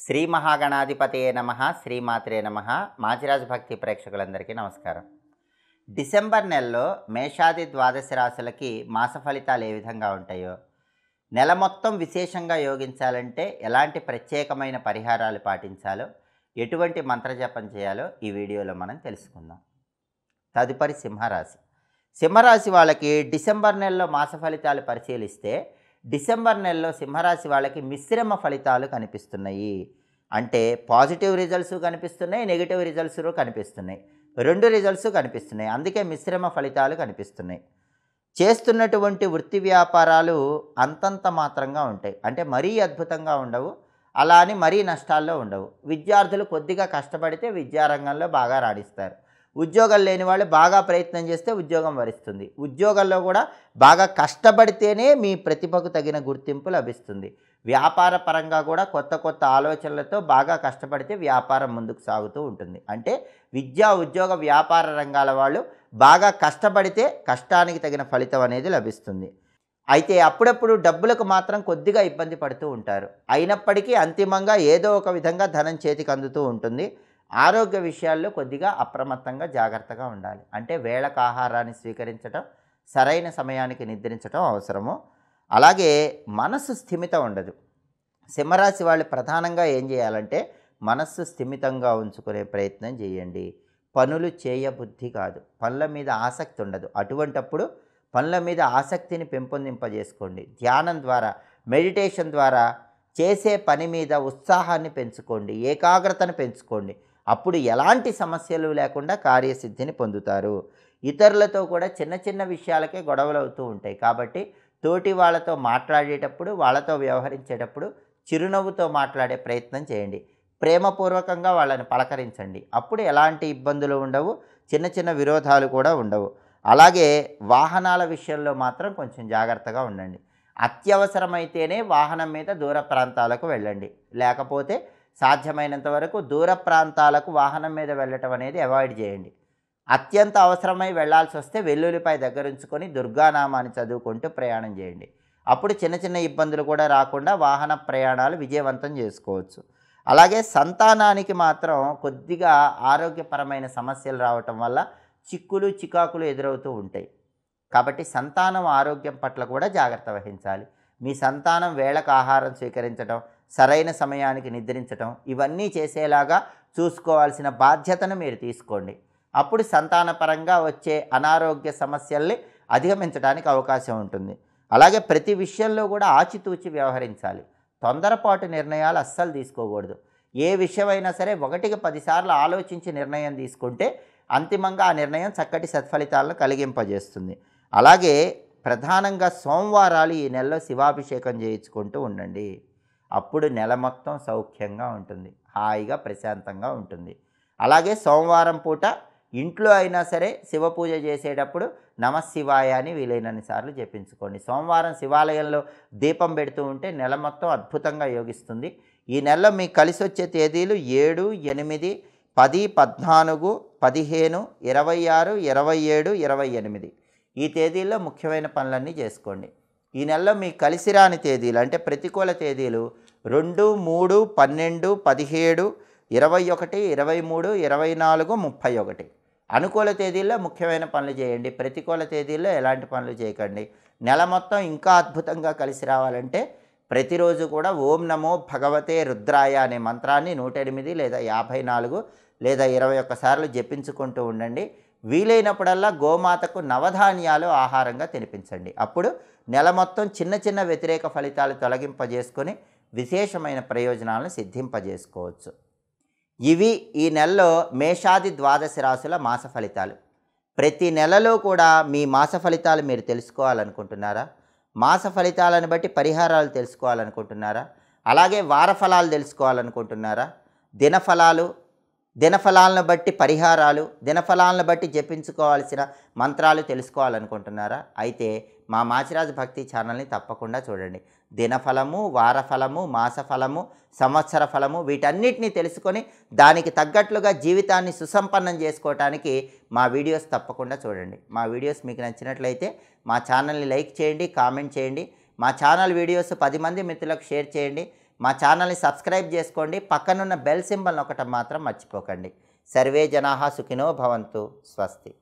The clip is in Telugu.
శ్రీ మహాగణాధిపతయే నమః, శ్రీమాత్రే నమః. మాచిరాజు భక్తి ప్రేక్షకులందరికీ నమస్కారం. డిసెంబర్ నెలలో మేషాది ద్వాదశ రాశులకి మాస ఫలితాలు ఏ విధంగా ఉంటాయో, నెల మొత్తం విశేషంగా యోగించాలంటే ఎలాంటి ప్రత్యేకమైన పరిహారాలు పాటించాలో, ఎటువంటి మంత్రజపం చేయాలో ఈ వీడియోలో మనం తెలుసుకుందాం. తదుపరి సింహరాశి. సింహరాశి వాళ్ళకి డిసెంబర్ నెలలో మాస ఫలితాలు పరిశీలిస్తే డిసెంబర్ నెలలో సింహరాశి వాళ్ళకి మిశ్రమ ఫలితాలు కనిపిస్తున్నాయి. అంటే పాజిటివ్ రిజల్ట్స్ కనిపిస్తున్నాయి, నెగిటివ్ రిజల్ట్స్ కనిపిస్తున్నాయి, రెండు రిజల్ట్స్ కనిపిస్తున్నాయి. అందుకే మిశ్రమ ఫలితాలు కనిపిస్తున్నాయి. చేస్తున్నటువంటి వృత్తి వ్యాపారాలు అంతంత మాత్రంగా ఉంటాయి. అంటే మరీ అద్భుతంగా ఉండవు, అలా అని మరీ నష్టాల్లో ఉండవు. విద్యార్థులు కొద్దిగా కష్టపడితే విద్యారంగంలో బాగా రాణిస్తారు. ఉద్యోగం లేని వాళ్ళు బాగా ప్రయత్నం చేస్తే ఉద్యోగం వరిస్తుంది. ఉద్యోగంలో కూడా బాగా కష్టపడితేనే మీ ప్రతిభకు తగిన గుర్తింపు లభిస్తుంది. వ్యాపార పరంగా కూడా కొత్త కొత్త ఆలోచనలతో బాగా కష్టపడితే వ్యాపారం ముందుకు సాగుతూ ఉంటుంది. అంటే విద్యా ఉద్యోగ వ్యాపార రంగాల వాళ్ళు బాగా కష్టపడితే కష్టానికి తగిన ఫలితం అనేది లభిస్తుంది. అయితే అప్పుడప్పుడు డబ్బులకు మాత్రం కొద్దిగా ఇబ్బంది పడుతూ ఉంటారు. అయినప్పటికీ అంతిమంగా ఏదో ఒక విధంగా ధనం చేతికి అందుతూ ఉంటుంది. ఆరోగ్య విషయాల్లో కొద్దిగా అప్రమత్తంగా జాగ్రత్తగా ఉండాలి. అంటే వేళకు ఆహారాన్ని స్వీకరించడం, సరైన సమయానికి నిద్రించడం అవసరము. అలాగే మనస్సు స్థిమితం ఉండదు. సింహరాశి వాళ్ళు ప్రధానంగా ఏం చేయాలంటే మనస్సు స్థిమితంగా ఉంచుకునే ప్రయత్నం చేయండి. పనులు చేయబుద్ధి కాదు, పనుల మీద ఆసక్తి ఉండదు. అటువంటప్పుడు పనుల మీద ఆసక్తిని పెంపొందింపజేసుకోండి. ధ్యానం ద్వారా, మెడిటేషన్ ద్వారా చేసే పని మీద ఉత్సాహాన్ని పెంచుకోండి, ఏకాగ్రతను పెంచుకోండి. అప్పుడు ఎలాంటి సమస్యలు లేకుండా కార్యసిద్ధిని పొందుతారు. ఇతరులతో కూడా చిన్న చిన్న విషయాలకే గొడవలు అవుతూ ఉంటాయి. కాబట్టి తోటి వాళ్ళతో మాట్లాడేటప్పుడు, వాళ్ళతో వ్యవహరించేటప్పుడు చిరునవ్వుతో మాట్లాడే ప్రయత్నం చేయండి. ప్రేమపూర్వకంగా వాళ్ళని పలకరించండి. అప్పుడు ఎలాంటి ఇబ్బందులు ఉండవు, చిన్న చిన్న విరోధాలు కూడా ఉండవు. అలాగే వాహనాల విషయంలో మాత్రం కొంచెం జాగ్రత్తగా ఉండండి. అత్యవసరమైతేనే వాహనం మీద దూర ప్రాంతాలకు వెళ్ళండి. లేకపోతే సాధ్యమైనంత వరకు దూర ప్రాంతాలకు వాహనం మీద వెళ్ళటం అనేది అవాయిడ్ చేయండి. అత్యంత అవసరమై వెళ్లాల్సి వస్తే వెల్లుల్లిపై దగ్గరుంచుకొని దుర్గానామాన్ని చదువుకుంటూ ప్రయాణం చేయండి. అప్పుడు చిన్న చిన్న ఇబ్బందులు కూడా రాకుండా వాహన ప్రయాణాలు విజయవంతం చేసుకోవచ్చు. అలాగే సంతానానికి మాత్రం కొద్దిగా ఆరోగ్యపరమైన సమస్యలు రావటం వల్ల చిక్కులు చికాకులు ఎదురవుతూ ఉంటాయి. కాబట్టి సంతానం ఆరోగ్యం పట్ల కూడా జాగ్రత్త వహించాలి. మీ సంతానం వేళకు ఆహారం స్వీకరించడం, సరైన సమయానికి నిద్రించడం, ఇవన్నీ చేసేలాగా చూసుకోవాల్సిన బాధ్యతను మీరు తీసుకోండి. అప్పుడు సంతానపరంగా వచ్చే అనారోగ్య సమస్యల్ని అధిగమించడానికి అవకాశం ఉంటుంది. అలాగే ప్రతి విషయంలో కూడా ఆచితూచి వ్యవహరించాలి. తొందరపాటు నిర్ణయాలు అస్సలు తీసుకోకూడదు. ఏ విషయమైనా సరే 1కి 10 సార్లు ఆలోచించి నిర్ణయం తీసుకుంటే అంతిమంగా ఆ నిర్ణయం చక్కటి సత్ఫలితాలను కలిగింపజేస్తుంది. అలాగే ప్రధానంగా సోమవారాలు ఈ నెలలో శివాభిషేకం చేయించుకుంటూ ఉండండి. అప్పుడు నెల మొత్తం సౌఖ్యంగా ఉంటుంది, హాయిగా ప్రశాంతంగా ఉంటుంది. అలాగే సోమవారం పూట ఇంట్లో అయినా సరే శివ పూజ చేసేటప్పుడు నమశివాయ అని వీలైనన్ని సార్లు జపించుకోండి. సోమవారం శివాలయంలో దీపం పెడుతూ ఉంటే నెల మొత్తం అద్భుతంగా యోగిస్తుంది. ఈ నెలలో మీకు కలిసి వచ్చే తేదీలు 7, 8, 10, 14, 15, 26, 27, 28. ఈ తేదీల్లో ముఖ్యమైన పనులన్నీ చేసుకోండి. ఈ నెలలో మీకు కలిసి రాని తేదీలు అంటే ప్రతికూల తేదీలు 2, 3, 12, 17, 21, 23, 24, 31. అనుకూల తేదీల్లో ముఖ్యమైన పనులు చేయండి. ప్రతికూల తేదీల్లో ఎలాంటి పనులు చేయకండి. నెల మొత్తం ఇంకా అద్భుతంగా కలిసి రావాలంటే ప్రతిరోజు కూడా ఓం నమో భగవతే రుద్రాయ అనే మంత్రాన్ని 108 లేదా 54 లేదా 21 సార్లు జపించుకుంటూ ఉండండి. వీలైనప్పుడల్లా గోమాతకు నవధాన్యాలు ఆహారంగా తినిపించండి. అప్పుడు నెల మొత్తం చిన్న చిన్న వ్యతిరేక ఫలితాలు తొలగింపజేసుకొని విశేషమైన ప్రయోజనాలను సిద్ధింపజేసుకోవచ్చు. ఇవి ఈ నెలలో మేషాది ద్వాదశ రాశుల మాస ఫలితాలు. ప్రతి నెలలో కూడా మీ మాస ఫలితాలు మీరు తెలుసుకోవాలనుకుంటున్నారా? మాస ఫలితాలను బట్టి పరిహారాలు తెలుసుకోవాలనుకుంటున్నారా? అలాగే వార ఫలాలు తెలుసుకోవాలనుకుంటున్నారా? దినఫలాలను బట్టి పరిహారాలు, దినఫలాలను బట్టి జపించుకోవాల్సిన మంత్రాలు తెలుసుకోవాలనుకుంటున్నారా? అయితే మా మాచిరాజు భక్తి ఛానల్ని తప్పకుండా చూడండి. దినఫలము, వారఫలము, మాసఫలము, సంవత్సర ఫలము వీటన్నిటిని తెలుసుకొని దానికి తగ్గట్లుగా జీవితాన్ని సుసంపన్నం చేసుకోవటానికి మా వీడియోస్ తప్పకుండా చూడండి. మా వీడియోస్ మీకు నచ్చినట్లయితే మా ఛానల్ని లైక్ చేయండి, కామెంట్ చేయండి. మా ఛానల్ వీడియోస్ 10 మంది మిత్రులకు షేర్ చేయండి. మా ఛానల్ని సబ్స్క్రైబ్ చేసుకోండి. పక్కనున్న బెల్ సింబల్ నొక్కటం మాత్రం మర్చిపోకండి. సర్వే జనాః సుఖినో భవంతు. స్వస్తి.